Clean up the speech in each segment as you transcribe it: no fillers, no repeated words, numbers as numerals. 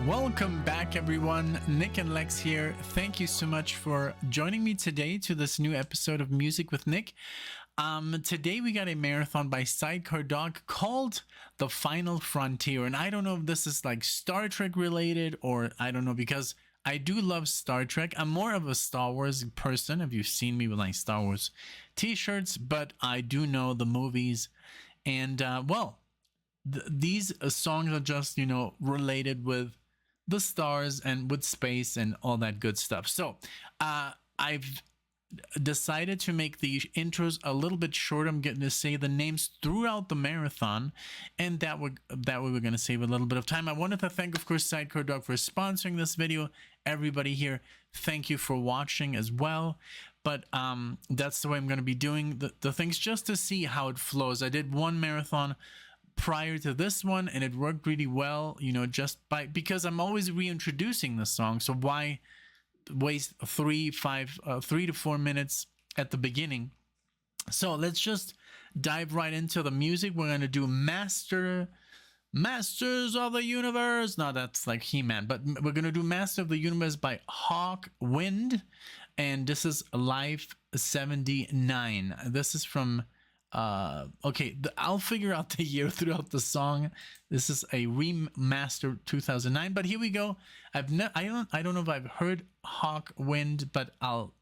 Welcome back, everyone. Nick and Lex here. Thank you so much for joining me today to this new episode of Music with Nick. Today we got a marathon by Sidecar Dog called The Final Frontier. And I don't know if this is like Star Trek related or I don't know, because I do love Star Trek. I'm more of a Star Wars person, if you've seen me with like Star Wars t-shirts, but I do know the movies. And these songs are just, related with the stars and with space and all that good stuff. So I've decided to make the intros a little bit short. I'm getting to say the names throughout the marathon, and that way we're going to save a little bit of time. I wanted to thank, of course, Sidecar Dog for sponsoring this video. Everybody here, thank you for watching as well. But that's the way I'm going to be doing the things, just to see how it flows. I did one marathon prior to this one and it worked really well, because I'm always reintroducing the song. So why waste 3 to 4 minutes at the beginning? So let's just dive right into the music. We're going to do Masters of the Universe. No, that's like He-Man, but we're going to do Master of the Universe by Hawkwind, and this is Live 79. This is from I'll figure out the year throughout the song. This is a remaster 2009, but here we go. I don't know if I've heard Hawkwind, but I'll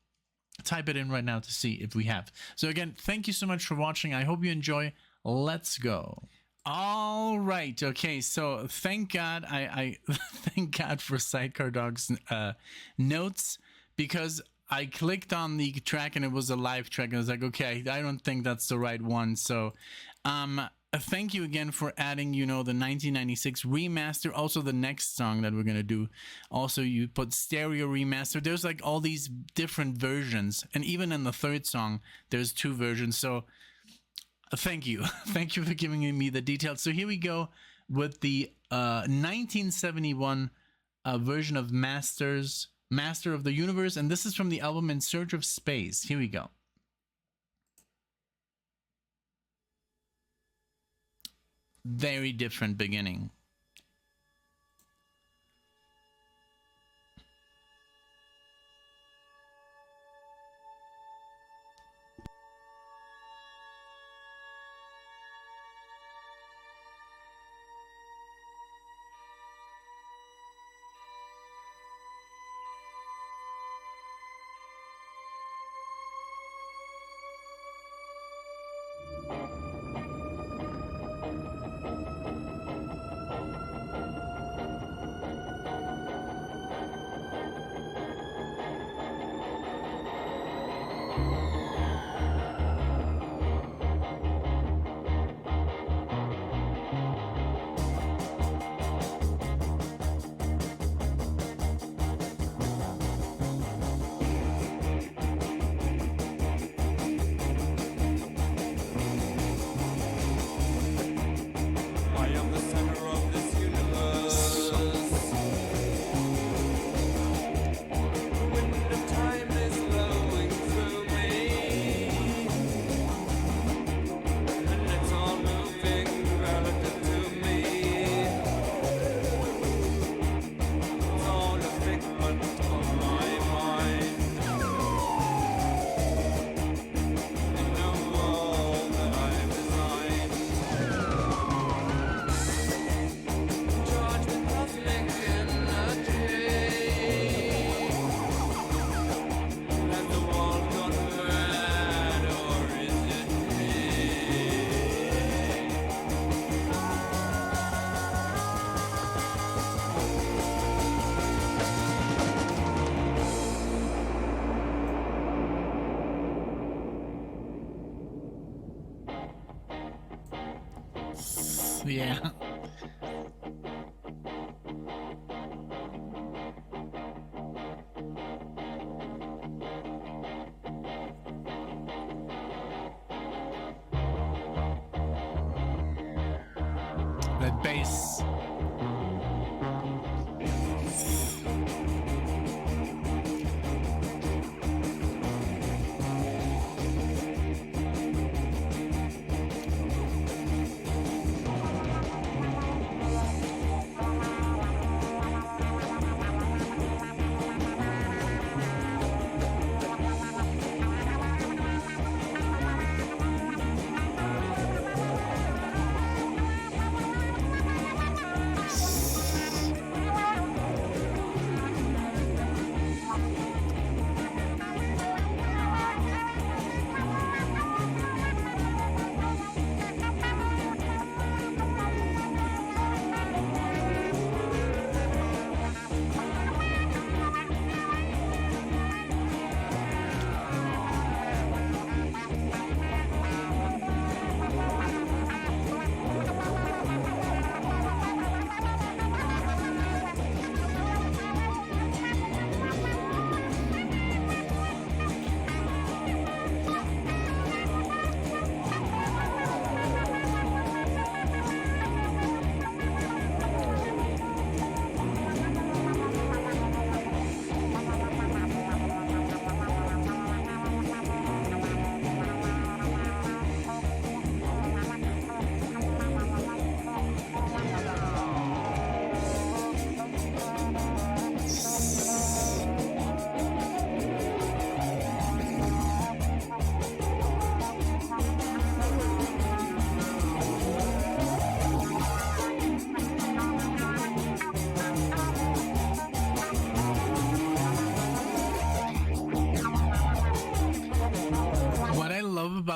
type it in right now to see if we have. So again, thank you so much for watching. I hope you enjoy. Let's go. All right. Okay. So thank God I thank God for Sidecar Dog's notes, because I clicked on the track and it was a live track and I was like, okay, I don't think that's the right one. So thank you again for adding, the 1996 remaster. Also the next song that we're going to do, also you put stereo remaster. There's like all these different versions. And even in the third song, there's 2 versions. So thank you. Thank you for giving me the details. So here we go with the 1971 version of Master of the Universe, and this is from the album In Search of Space. Here we go. Very different beginning. Yeah. That bass.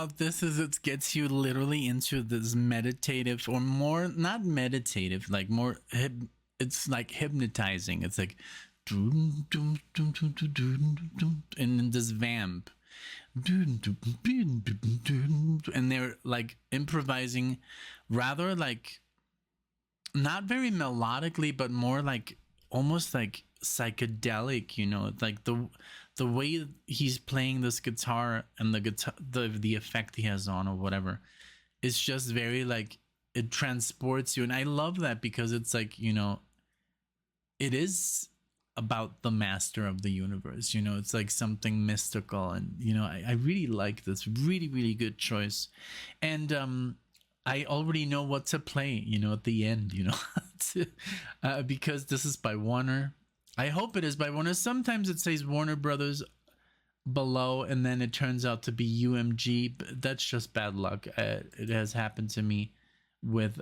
about this is it gets you literally into this meditative, or more, not meditative, like more it's like hypnotizing. It's like and then this vamp, and they're like improvising rather like not very melodically, but more like almost like psychedelic, you know, like the way he's playing this guitar and the guitar, the effect he has on or whatever, it's just very like, it transports you. And I love that because it's like, you know, it is about the master of the universe, you know, it's like something mystical. And you know, I really like this, really really good choice. And I already know what to play, you know, at the end, you know, because this is by Warner. I hope it is by Warner. Sometimes it says Warner Brothers below, and then it turns out to be UMG. But that's just bad luck. It has happened to me with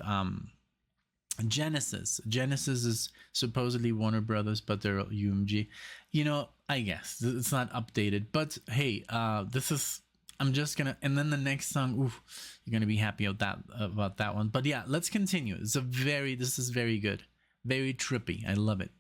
Genesis. Genesis is supposedly Warner Brothers, but they're UMG. You know, I guess it's not updated. But hey, this is. I'm just gonna, and then the next song, oof, you're gonna be happy about that one. But yeah, let's continue. This is very good, very trippy. I love it.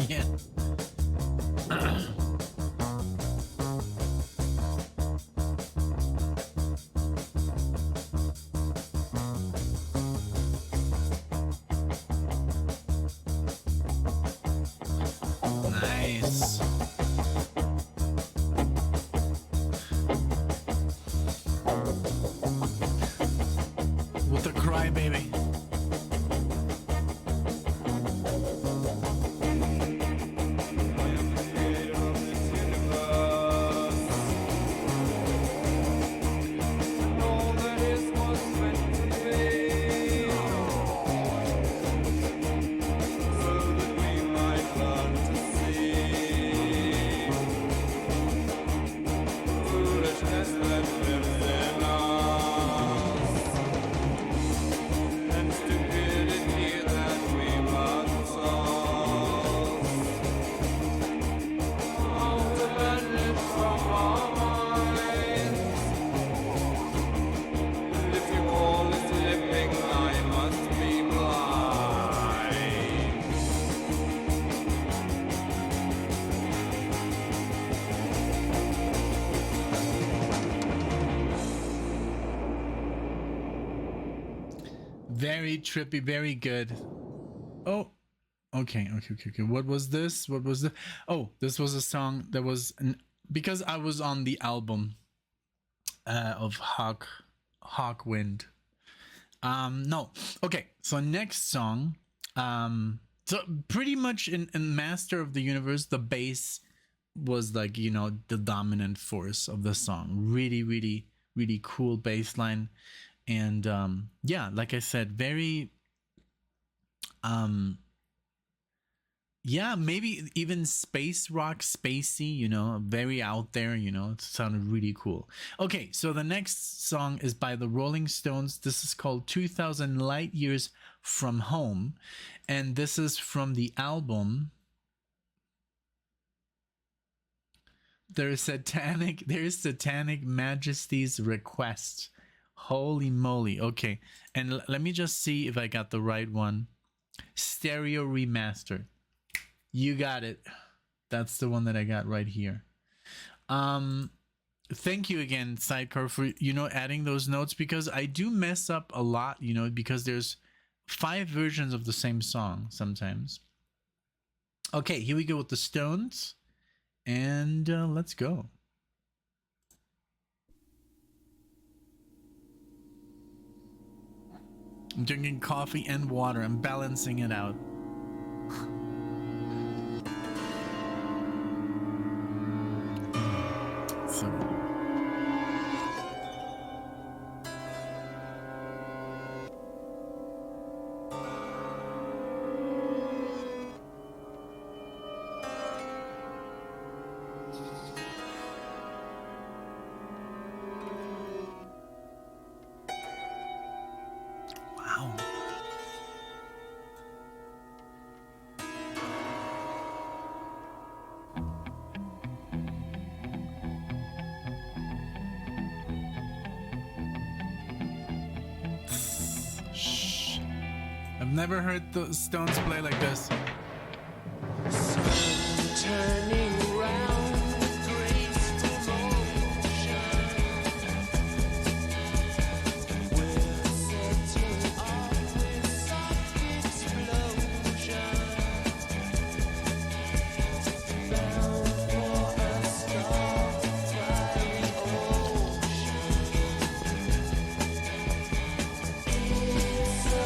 Yeah. Nice. With the cry, baby. Very trippy, very good. Oh, okay. What was this? What was the? Oh, this was a song that was because I was on the album of Hawkwind. No. Okay. So next song. So pretty much in Master of the Universe, the bass was like, you know, the dominant force of the song. Really, really, really cool bass line. And yeah, like I said, very yeah, maybe even space rock, spacey, you know, very out there, you know, it sounded really cool. Okay, so the next song is by the Rolling Stones. This is called 2000 Light Years from Home, and this is from the album There's Satanic Majesty's Request. Holy moly. Okay. And let me just see if I got the right one. Stereo Remastered. You got it. That's the one that I got right here. Thank you again, SIDECAR, for, you know, adding those notes, because I do mess up a lot, you know, because there's 5 versions of the same song sometimes. Okay, here we go with the Stones. And let's go. I'm drinking coffee and water. I'm balancing it out. So. Wow. Shh. I've never heard the Stones play like this. Sun turning round with graceful motion. We're setting off with soft explosion. Bound for a star-fiery ocean. It's so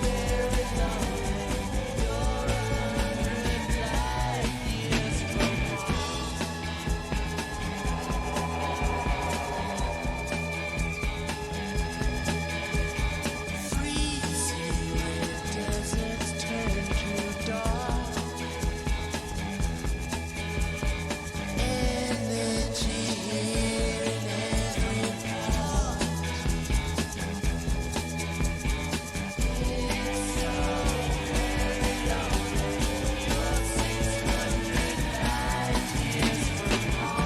very lonely. You're 100 light years from home. Freezing where deserts turn to dark. Energy here in every part. It's so very lonely. You're 600 light years from home.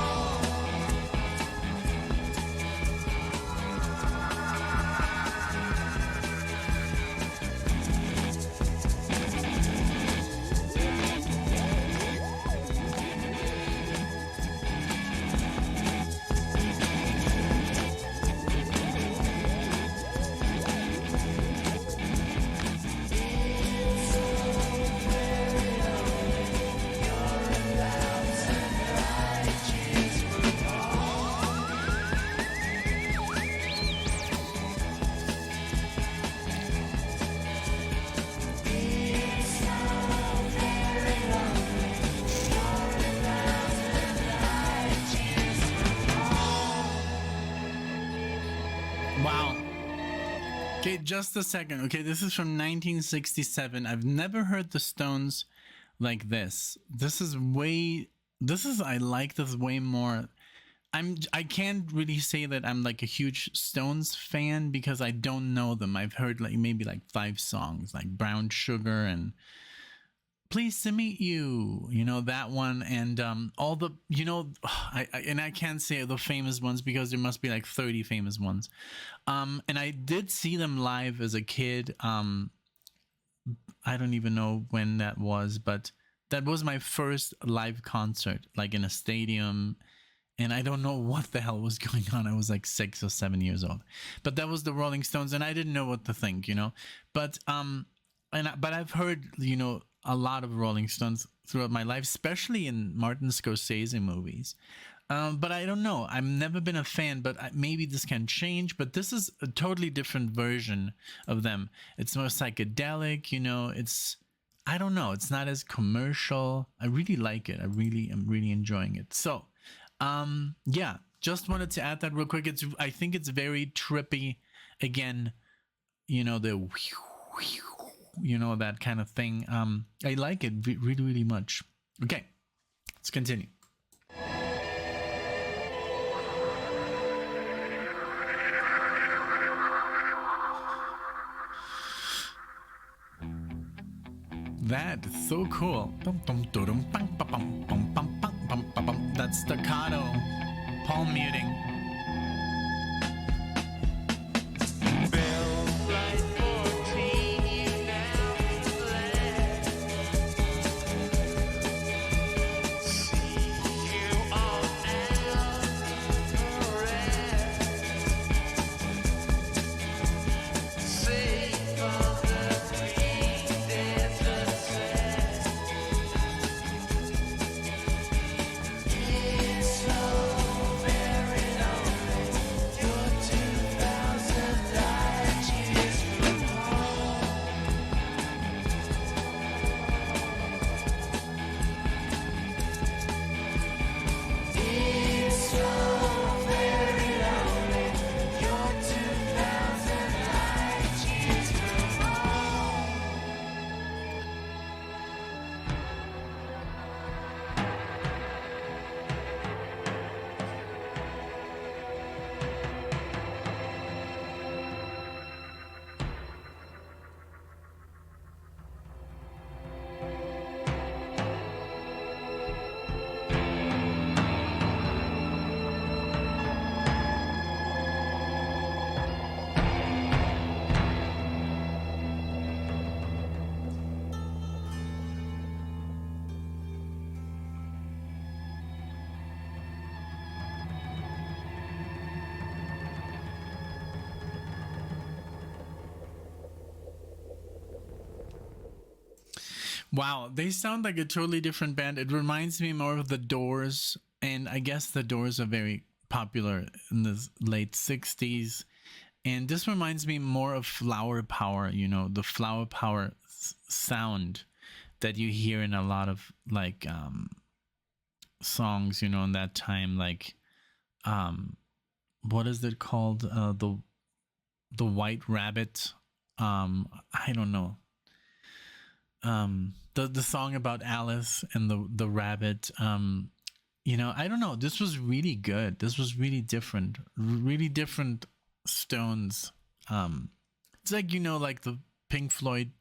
Wow. Okay, just a second. Okay, this is from 1967. I've never heard the Stones like this. I like this way more. I can't really say that I'm like a huge Stones fan because I don't know them. I've heard like maybe like 5 songs, like Brown Sugar and Pleased to Meet You, that one, and all the, I can't say the famous ones because there must be like 30 famous ones. And I did see them live as a kid. I don't even know when that was, but that was my first live concert, like in a stadium. And I don't know what the hell was going on. I was like 6 or 7 years old, but that was the Rolling Stones, and I didn't know what to think, But but I've heard, a lot of Rolling Stones throughout my life, especially in Martin Scorsese movies. But I don't know. I've never been a fan, but maybe this can change. But this is a totally different version of them. It's more psychedelic, I don't know. It's not as commercial. I really like it. I'm really enjoying it. So, yeah, just wanted to add that real quick. I think it's very trippy. Again, the that kind of thing. I like it really, really much. Okay, let's continue. That is so cool. That's staccato, palm muting. It's so very Wow, they sound like a totally different band. It reminds me more of the Doors, and I guess the Doors are very popular in the late 60s. And this reminds me more of Flower Power, you know, the Flower Power sound that you hear in a lot of like songs, you know, in that time, like what is it called? The White Rabbit. I don't know. The song about Alice and the rabbit. You know, I don't know. This was really good. This was really different. Really different Stones. It's like, you know, like the Pink Floyd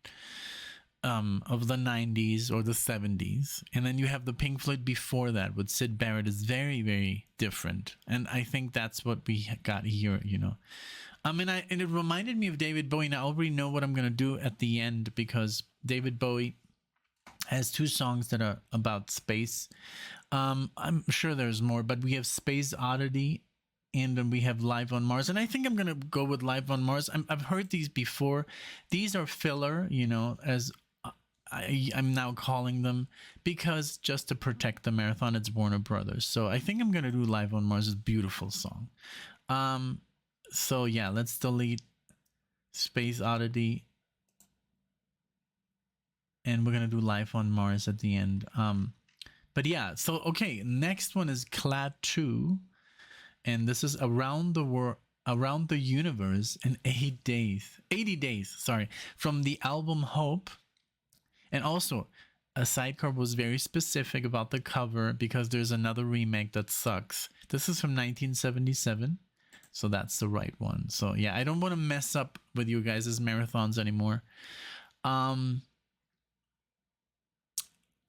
of the 90s or the 70s, and then you have the Pink Floyd before that with Sid Barrett. Is very, very different, and I think that's what we got here, you know. And it reminded me of David Bowie. Now I already know what I'm gonna do at the end, because David Bowie has two songs that are about space. I'm sure there's more, but we have Space Oddity, and then we have Live on Mars. And I think I'm going to go with Live on Mars. I've heard these before. These are filler, you know, as I'm now calling them, because just to protect the marathon, it's Warner Brothers. So I think I'm going to do Live on Mars. It's a beautiful song. So yeah, let's delete Space Oddity. And we're going to do Life on Mars at the end. But yeah, so okay, next one is Klaatu. And this is Around the World, Around the Universe in 80 days, sorry, from the album Hope. And also, a SIDECAR was very specific about the cover, because there's another remake that sucks. This is from 1977, so that's the right one. So yeah, I don't want to mess up with you guys' marathons anymore.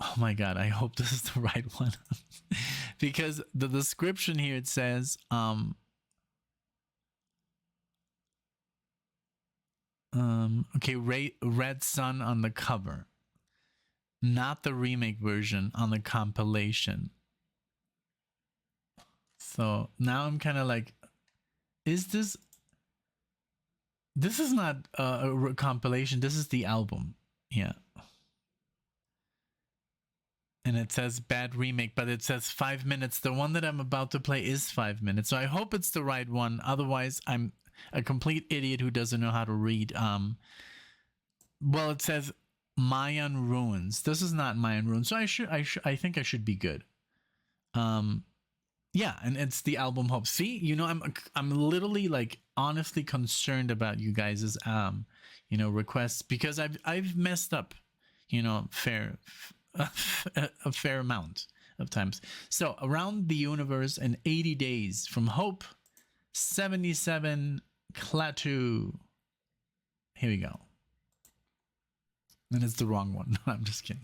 Oh my god, I hope this is the right one. Because the description here, it says okay, Red Sun on the cover, not the remake version on the compilation. So now I'm kind of like, is this is not a compilation, this is the album. Yeah. And it says bad remake, but it says 5 minutes. The one that I'm about to play is 5 minutes. So I hope it's the right one. Otherwise, I'm a complete idiot who doesn't know how to read. Well, it says Mayan Ruins. This is not Mayan Ruins. So I think I should be good. Yeah, and it's the album Hope. See, you know, I'm literally like honestly concerned about you guys' you know, requests, because I've messed up, you know, a fair amount of times. So Around the Universe in 80 days from Hope 77, Klaatu. Here we go. And it's the wrong one. No, I'm just kidding.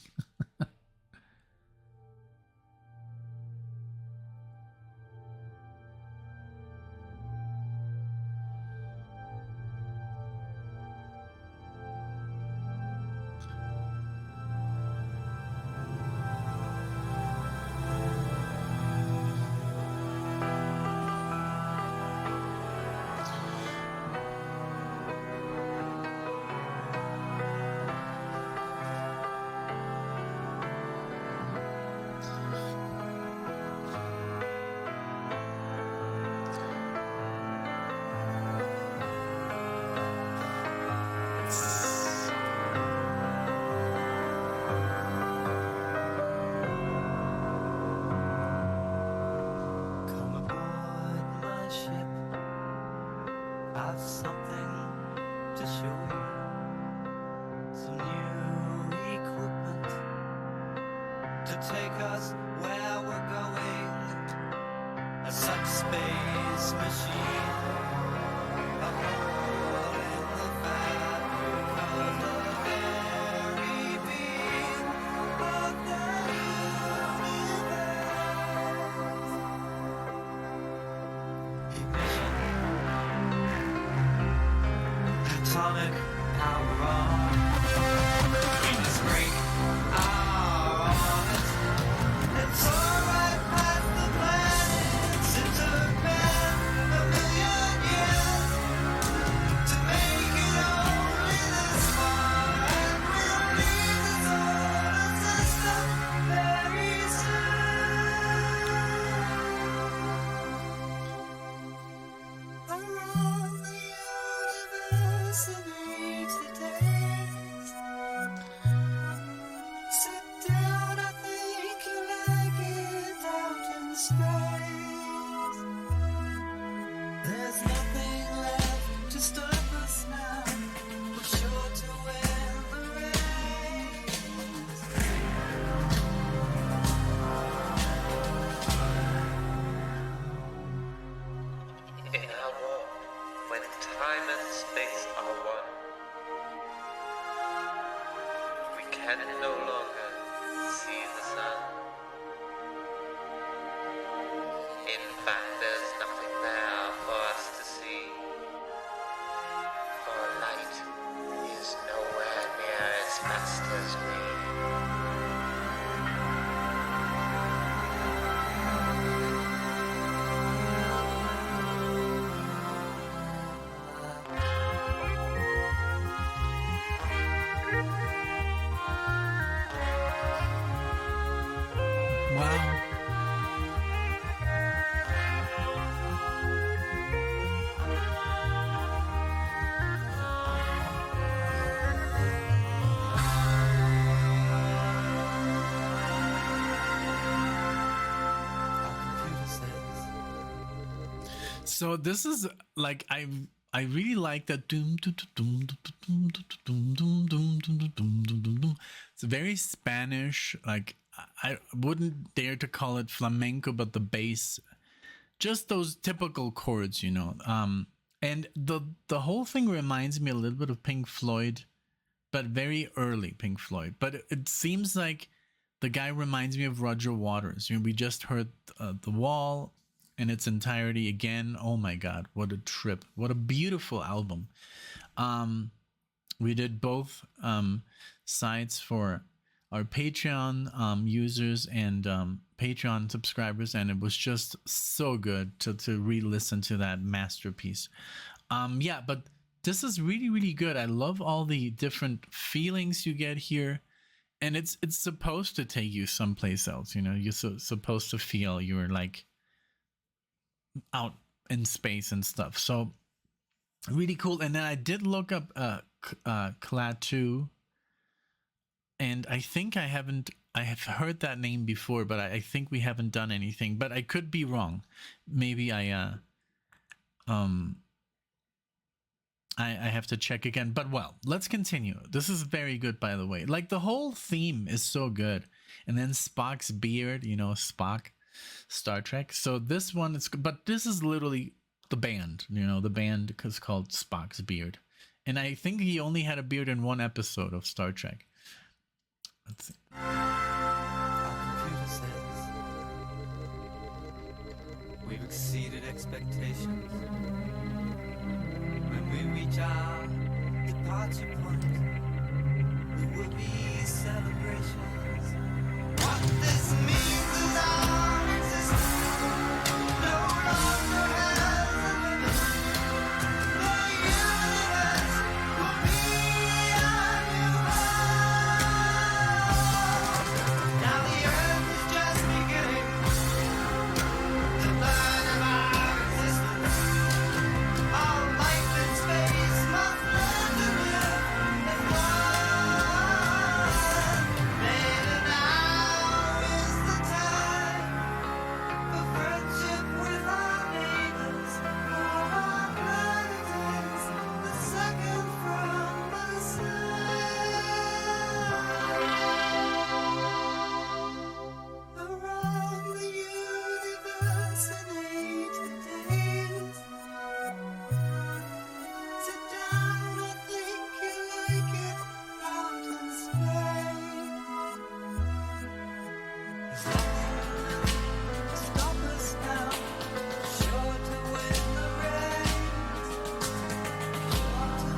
It's alright past the planets, it's a man, a million Wow. So this is like I really like that doom doom doom doom doom doom doom doom doom doom doom. It's very Spanish. Like I wouldn't dare to call it flamenco, but the bass, just those typical chords, you know. And the whole thing reminds me a little bit of Pink Floyd, but very early Pink Floyd. But it seems like the guy reminds me of Roger Waters. You know, we just heard The Wall in its entirety again. Oh my God, what a trip. What a beautiful album. We did both sides for our Patreon users and Patreon subscribers, and it was just so good to re-listen to that masterpiece. Yeah, but this is really, really good. I love all the different feelings you get here. And it's supposed to take you someplace else, you know. You're supposed to feel you're like out in space and stuff. So really cool. And then I did look up Klaatu, and I think I have heard that name before, but I think we haven't done anything. But I could be wrong. Maybe I have to check again. But well, let's continue. This is very good, by the way. Like the whole theme is so good. And then Spock's beard, you know, Spock, Star Trek. So this one is, but this is literally the band, you know, the band is called Spock's Beard. And I think he only had a beard in one episode of Star Trek. Let's see. Our computer says we've exceeded expectations. When we reach our departure point, there will be celebrations. What this means is our existence no longer has a limit. The universe will be our new home. Now the earth is just beginning to learn of our existence. All life in space must learn to live as one. Maybe now is the time for friendship with our neighbors. For our planet is the second from the sun. Around the universe in 80 days. Sit down, I think you like it out in space. Stop us now, sure to win the race. Sure to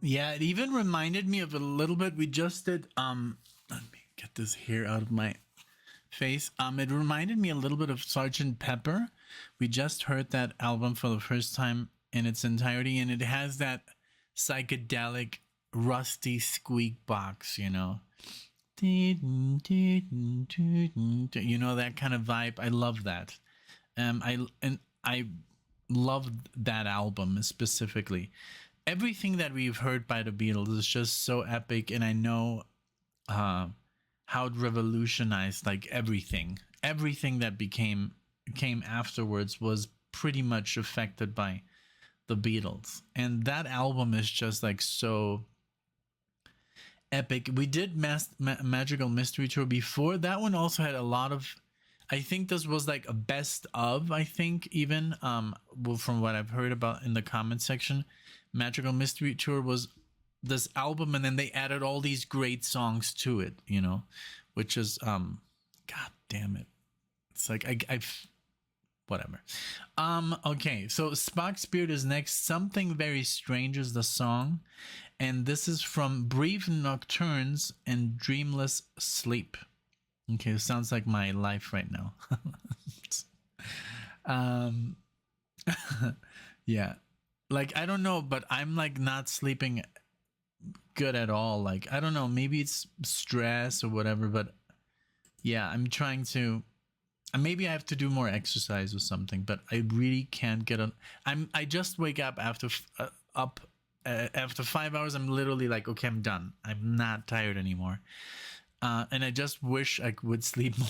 Yeah, it even reminded me of a little bit. We just did let me get this hair out of my face. It reminded me a little bit of Sergeant Pepper. We just heard that album for the first time in its entirety, and it has that psychedelic rusty squeak box, you know. You know, that kind of vibe. I love that. I loved that album specifically. Everything that we've heard by the Beatles is just so epic, and I know how it revolutionized like everything that came afterwards was pretty much affected by the Beatles. And that album is just like so epic. We did Magical Mystery Tour before. That one also had a lot of, I think this was like a best of, I think even well, from what I've heard about in the comment section, Magical Mystery Tour was this album, and then they added all these great songs to it, you know, which is god damn it, it's like I've whatever. Okay, so Spock's Beard is next. Something Very Strange is the song, and this is from Brief Nocturnes and Dreamless Sleep. Okay, it sounds like my life right now. Yeah. Like I don't know, but I'm like not sleeping good at all. Like I don't know, maybe it's stress or whatever, but yeah, I'm trying to maybe I have to do more exercise or something, but I really can't get on. I just wake up after after 5 hours. I'm literally like, okay, I'm done. I'm not tired anymore. And I just wish I would sleep more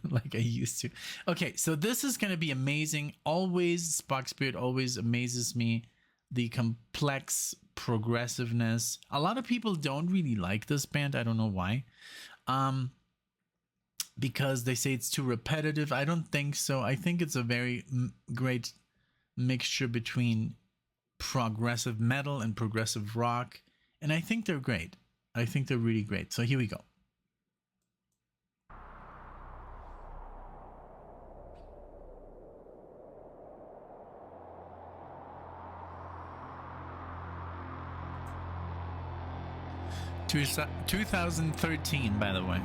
like I used to. Okay, so this is going to be amazing. Always, Spock Spirit always amazes me. The complex progressiveness. A lot of people don't really like this band. I don't know why. Because they say it's too repetitive. I don't think so. I think it's a very great mixture between progressive metal and progressive rock. And I think they're great. I think they're really great. So here we go. 2013, by the way.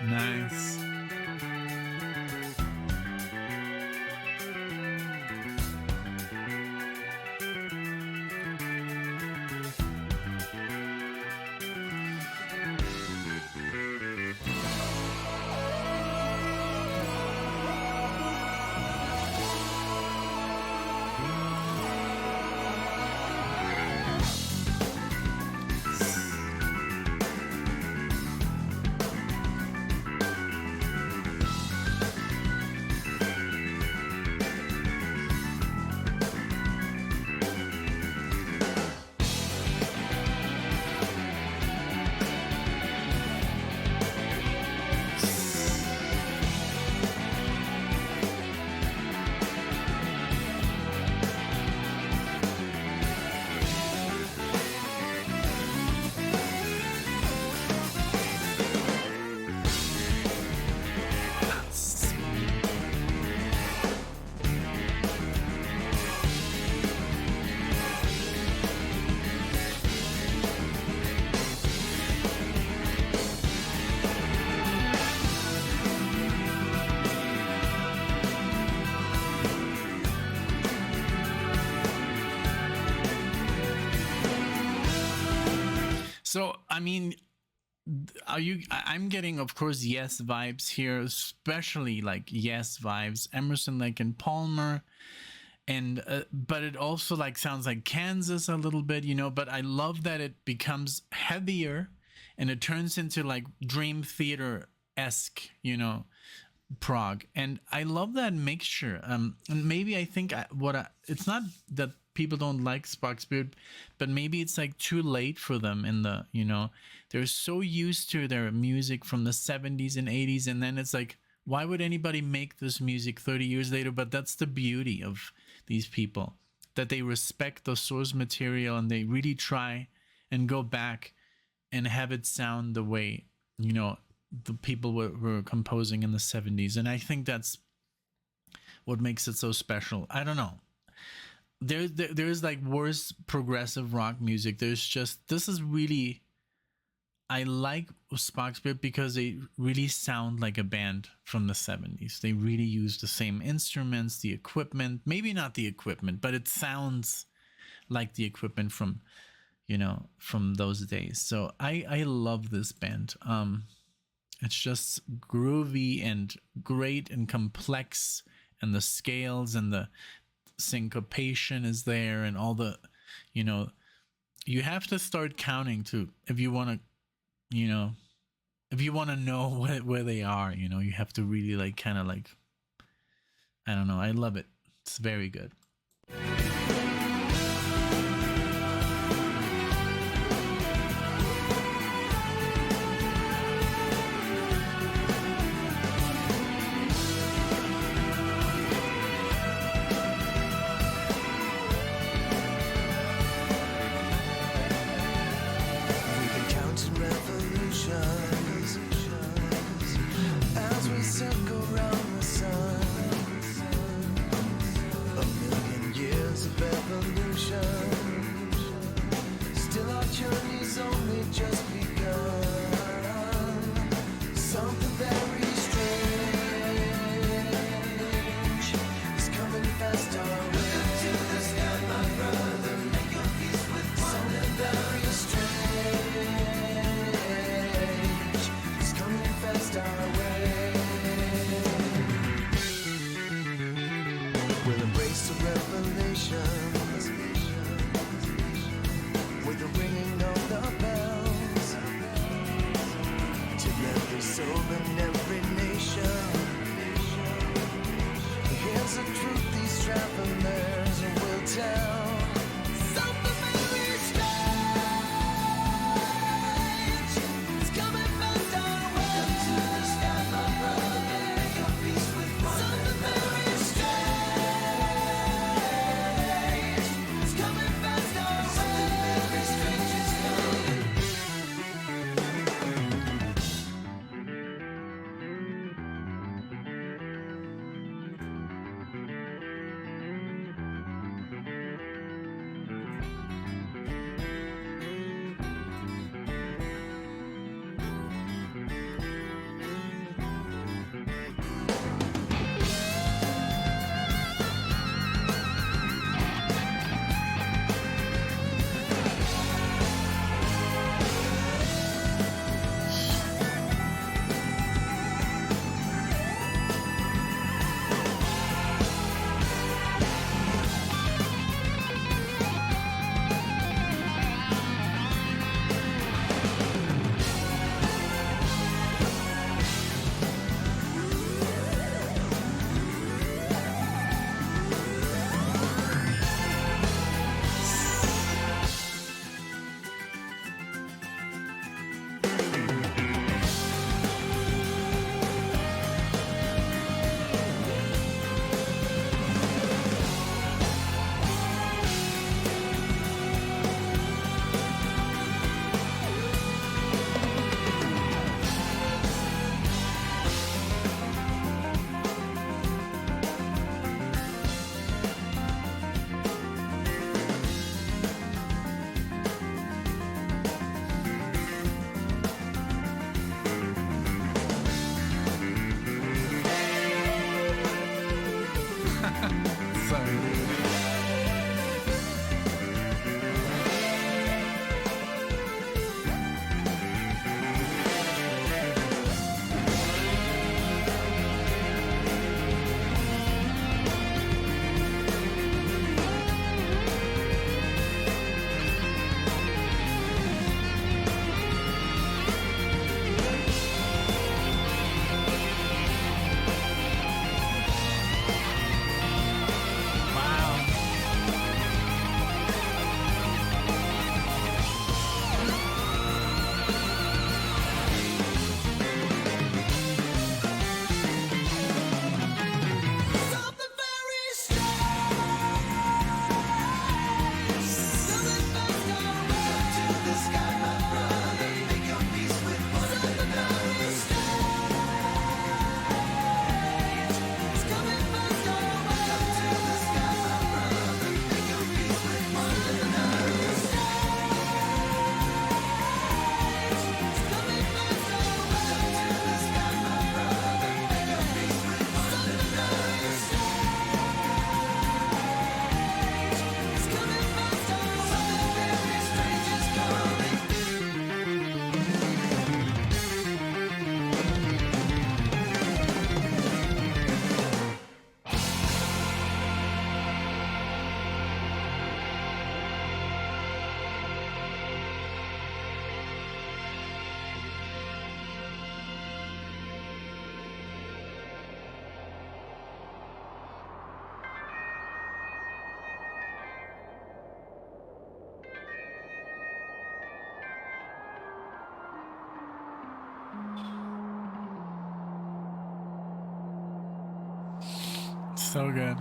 Nice. So, I mean, I'm getting, of course, Yes vibes here, especially like Yes vibes, Emerson, Lake and Palmer. And, but it also like sounds like Kansas a little bit, you know, but I love that it becomes heavier and it turns into like Dream Theater-esque, you know, prog. And I love that mixture. And maybe I think it's not that people don't like Spock Spirit, but maybe it's like too late for them in the, you know, they're so used to their music from the 70s and 80s, and then it's like, why would anybody make this music 30 years later? But that's the beauty of these people, that they respect the source material and they really try and go back and have it sound the way, you know, the people were composing in the 70s. And I think that's what makes it so special. I don't know. There's like worse progressive rock music. There's just, this is really, I like Spock Spirit because they really sound like a band from the 70s. They really use the same instruments, the equipment, maybe not the equipment, but it sounds like the equipment from, from those days. So I love this band. It's just groovy and great and complex, and the scales and the syncopation is there, and all the, you have to start counting to, if you want to, if you want to know where they are, you have to really like kind of like, I don't know. I love it. It's very good. As we circle round the sun, a million So good.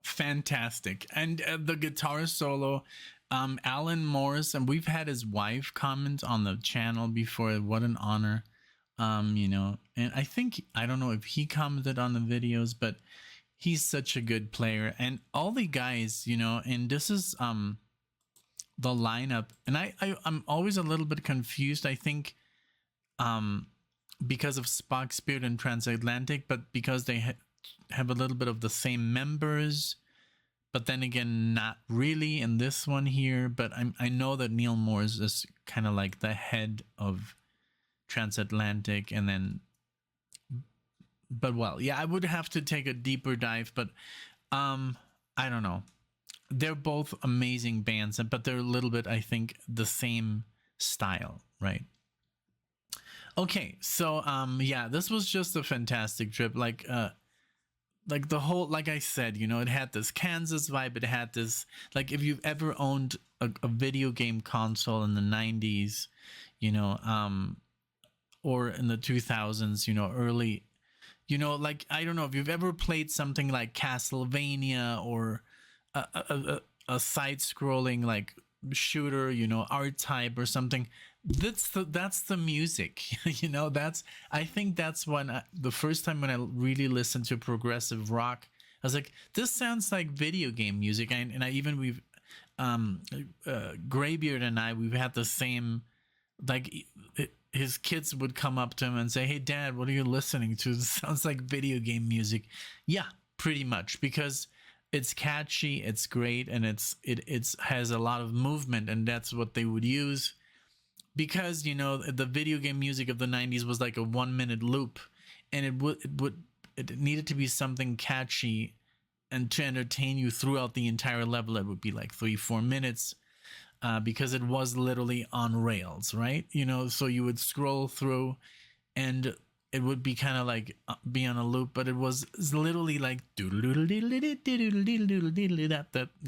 Fantastic. And the guitar solo, Alan Morris, and we've had his wife comment on the channel before. What an honor. And I think, I don't know if he commented on the videos, but he's such a good player. And all the guys, and this is the lineup. And I'm always a little bit confused. I think because of Spock, Spirit, and Transatlantic, but because they have a little bit of the same members, but then again, not really in this one here. But I know that Neil Morris is kind of like the head of Transatlantic, and then, but well, yeah, I would have to take a deeper dive, but I don't know. They're both amazing bands, but they're a little bit, I think, the same style, right? Okay, so yeah, this was just a fantastic trip. Like the whole, like I said, it had this Kansas vibe. It had this, like, if you've ever owned a video game console in the 90s, or in the 2000s, early, like, I don't know if you've ever played something like Castlevania or a side-scrolling like shooter, R-Type or something. That's the music. I think that's when the first time when I really listened to progressive rock, I was like, this sounds like video game music. And we've Graybeard and we've had the same, like, his kids would come up to him and say, hey Dad, what are you listening to? This sounds like video game music. Yeah, pretty much, because it's catchy, it's great, and it has a lot of movement, and that's what they would use. Because the video game music of the 90s was like a 1 minute loop, and it needed to be something catchy and to entertain you throughout the entire level. It would be like 3-4 minutes, because it was literally on rails, right? So you would scroll through and it would be kind of like be on a loop, but it was literally like that,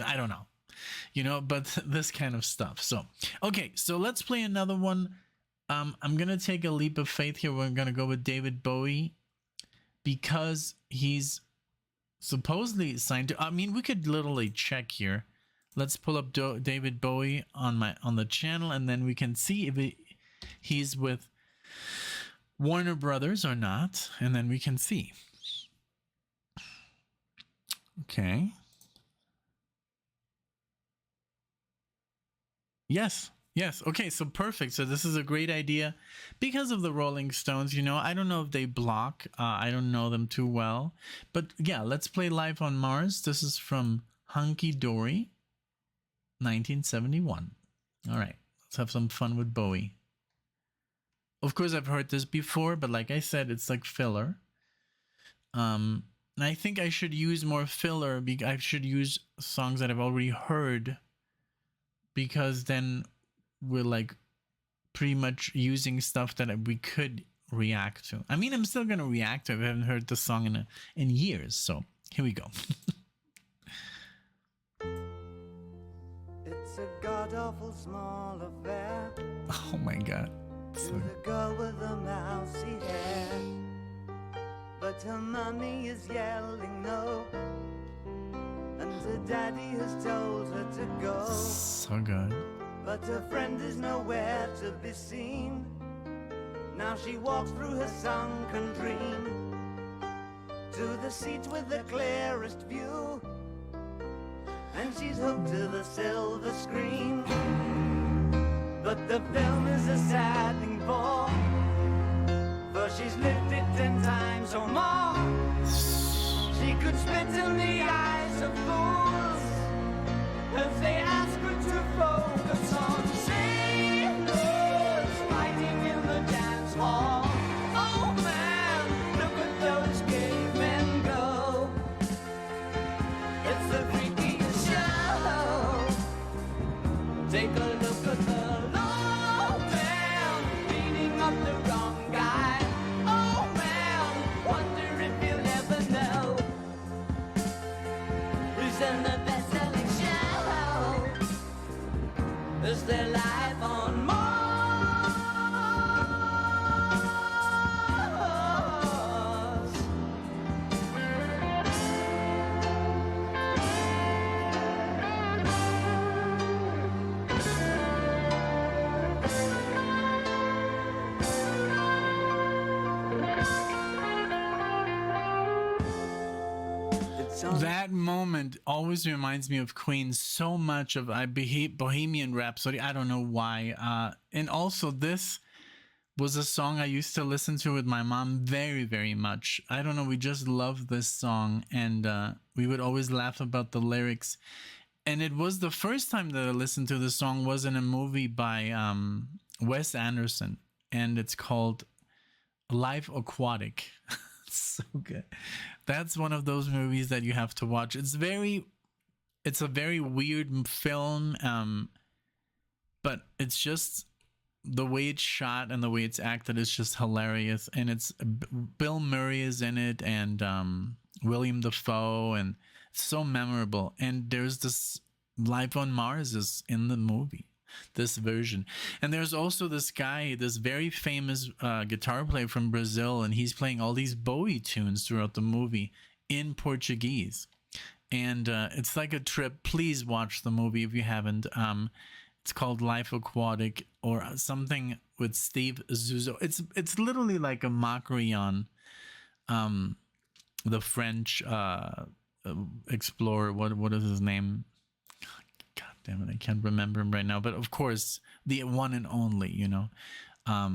I don't know. But this kind of stuff. So, okay, so let's play another one. I'm going to take a leap of faith here. We're going to go with David Bowie because he's supposedly signed to, we could literally check here. Let's pull up David Bowie on the channel, and then we can see if he's with Warner Brothers or not, and then we can see. Okay. Yes. Okay, so perfect. So this is a great idea because of the Rolling Stones. I don't know if they block. I don't know them too well. But yeah, let's play Live on Mars. This is from Hunky Dory, 1971. All right, let's have some fun with Bowie. Of course, I've heard this before, but like I said, it's like filler. And I think I should use more filler. I should use songs that I've already heard, because then we're like pretty much using stuff that we could react to. I'm still gonna react to it. I haven't heard the song in years, so here we go. It's a god-awful small affair. Oh my god. To the girl with the mousy hair, but her mummy is yelling no, and her daddy has told her to go. So good. But her friend is nowhere to be seen. Now she walks through her sunken dream to the seat with the clearest view, and she's hooked to the silver screen. But the film is a sad thing for she's lived it 10 times or more. She could spit in the eyes of fools if they ask her to focus on sailors fighting in the dance hall. Oh man, look at those cavemen go. It's the freakiest show. Take a look at the low man beating up the wrong guy. Isn't the best-selling show? Is there life on Mars? That moment always reminds me of Queen so much of Bohemian Rhapsody. I don't know why. And also, this was a song I used to listen to with my mom very, very much. I don't know. We just loved this song, and we would always laugh about the lyrics. And it was the first time that I listened to the song was in a movie by Wes Anderson, and it's called Life Aquatic. So good. That's one of those movies that you have to watch. It's a very weird film, but it's just the way it's shot and the way it's acted is just hilarious. And it's Bill Murray is in it, and William Dafoe, and it's so memorable. And there's this Life on Mars is in the movie, this version. And there's also this guy, this very famous guitar player from Brazil, and he's playing all these Bowie tunes throughout the movie in Portuguese. And it's like a trip. Please watch the movie if you haven't. It's called Life Aquatic, or something with Steve Zissou. It's literally like a mockery on the French explorer. What is his name? God damn it, I can't remember him right now. But of course, the one and only, you know. I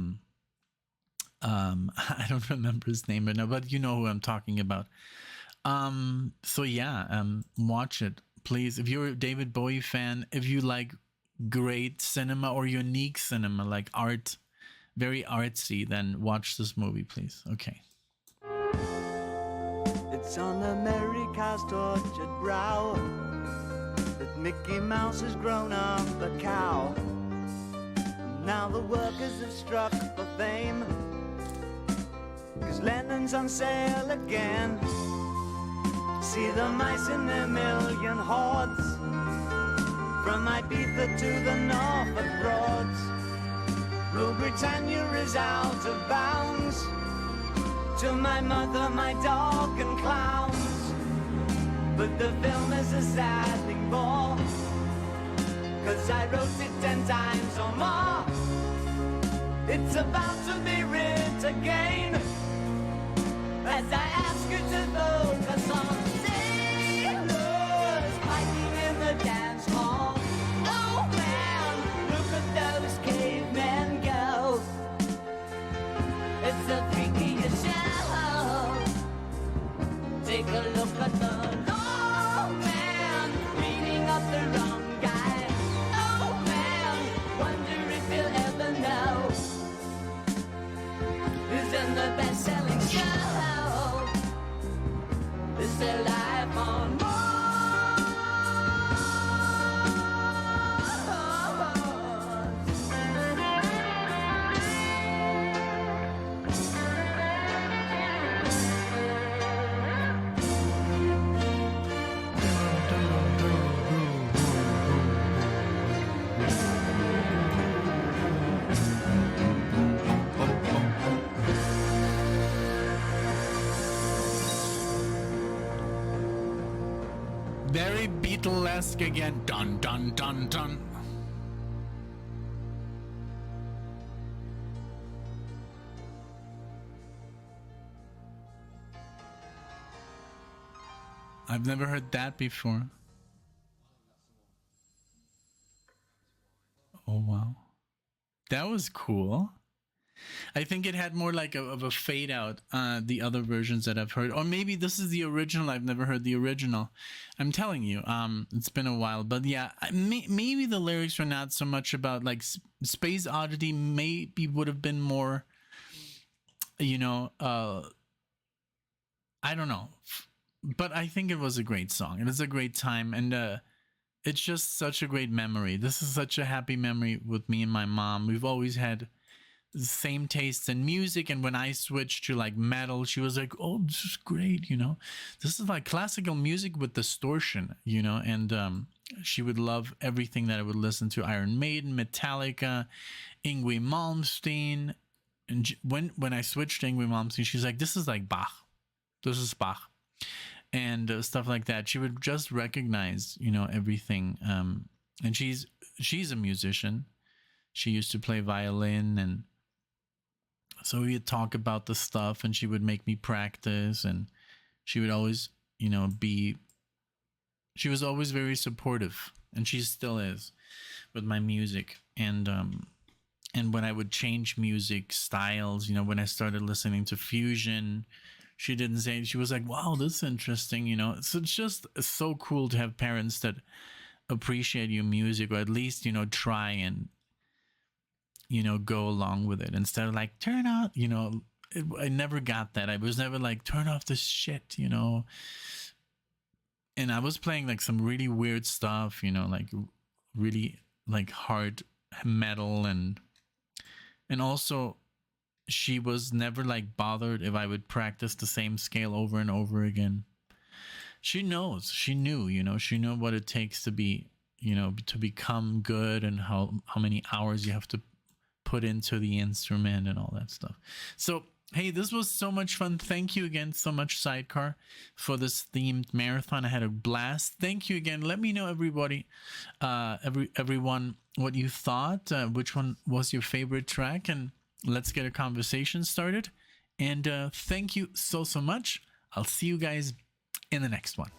don't remember his name right now, but you know who I'm talking about. So yeah, watch it, please. If you're a David Bowie fan, if you like great cinema or unique cinema, like art, very artsy, then watch this movie, please. Okay. It's on America's tortured brow that Mickey Mouse has grown up a cow. Now the workers have struck for fame, 'cause Lennon's on sale again. See the mice in their million hordes, from Ibiza to the Norfolk Broads. Rule Britannia is out of bounds, to my mother, my dog and clowns. But the film is a sad thing more, 'cause I wrote it 10 times or more. It's about to be writ again, as I ask you to focus on sailors fighting in the dance hall. Oh man, look at those cavemen go. It's a freakiest show. Take a look at the lawman beating up the wrong guy. Oh man, wonder if you'll ever know who's in the best-selling show. Is there life on Mars? Very Beatlesque again. Dun dun dun dun. I've never heard that before. Oh wow. That was cool. I think it had more like of a fade out, the other versions that I've heard. Or maybe this is the original. I've never heard the original. I'm telling you, it's been a while. But yeah, maybe the lyrics were not so much about, like, Space Oddity maybe would have been more, you know, I don't know. But I think it was a great song. It was a great time. And it's just such a great memory. This is such a happy memory with me and my mom. We've always had same tastes in music. And when I switched to like metal, she was like, oh, this is great, you know, this is like classical music with distortion, you know. And she would love everything that I would listen to: Iron Maiden, Metallica, Yngwie Malmsteen. And when I switched to Yngwie Malmsteen, she's like, this is like Bach, this is Bach, and stuff like that. She would just recognize, you know, everything. And she's a musician. She used to play violin, and so we would talk about the stuff, and she would make me practice, and she would always, you know, she was always very supportive, and she still is, with my music. And when I would change music styles, you know, when I started listening to fusion, she didn't say, she was like, wow, this is interesting, you know. So it's just so cool to have parents that appreciate your music, or at least, you know, try and, you know, go along with it instead of like, turn out, you know. I never got that. I was never like, turn off this shit, you know. And I was playing like some really weird stuff, you know, like really like hard metal, and also she was never like bothered if I would practice the same scale over and over again. She knew, you know, she knew what it takes to be, you know, to become good, and how many hours you have to put into the instrument and all that stuff. So hey, this was so much fun. Thank you again so much, Sidecar, for this themed marathon. I had a blast. Thank you again. Let me know, everybody, everyone, what you thought, which one was your favorite track, and let's get a conversation started. And thank you so much. I'll see you guys in the next one.